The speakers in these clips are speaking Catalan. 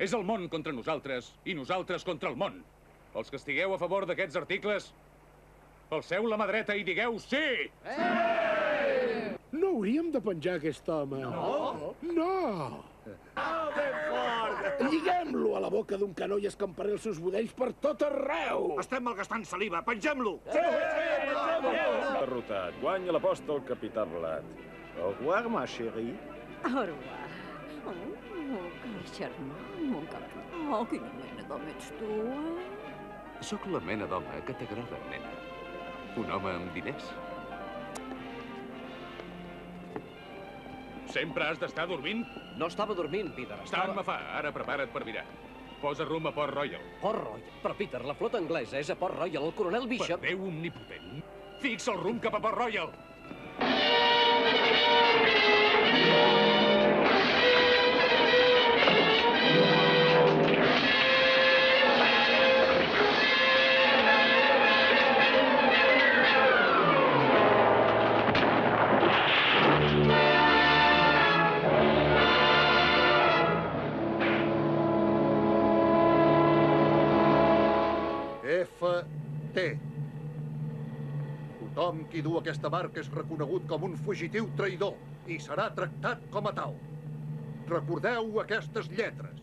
És el món contra nosaltres i nosaltres contra el món. Els que estigueu a favor d'aquests articles, alceu la mà dreta i digueu sí! No hauríem de penjar aquest home. No? No! Lliguem-lo a la boca d'un canó i escamparé els seus budells per tot arreu! Estem malgastant saliva, pengem-lo! Derrotat. Guanya l'aposta el capità Blat. Au revoir, ma chérie. Au revoir. Oh, que xarmant, mon capità. Oh, quina mena d'home ets tu, Sóc la mena d'home que t'agrada, nena. Un home amb diners. Sempre has d'estar dormint? No estava dormint, Peter. Tant me fa. Ara prepara't per virar. Posa rumb a Port Royal. Port Royal. Però, Peter, la flota anglesa és a Port Royal. El coronel Bishop... Per Déu omnipotent. Fixa el rumb cap a Port Royal. F.T. Tothom qui du aquesta marca és reconegut com un fugitiu traïdor i serà tractat com a tal. Recordeu aquestes lletres.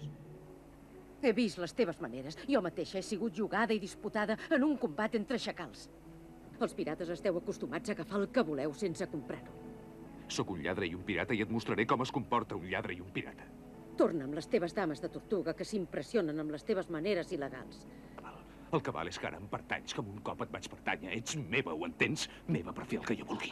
He vist les teves maneres. Jo mateixa he sigut jugada i disputada en un combat entre xacals. Els pirates esteu acostumats a agafar el que voleu sense comprar-ho. Sóc un lladre i un pirata i et mostraré com es comporta un lladre i un pirata. Torna amb les teves dames de tortuga que s'impressionen amb les teves maneres il·legals. El que val és que ara em pertanys com un cop et vaig pertànyer. Ets meva, ho entens? Meva per fer el que jo vulgui.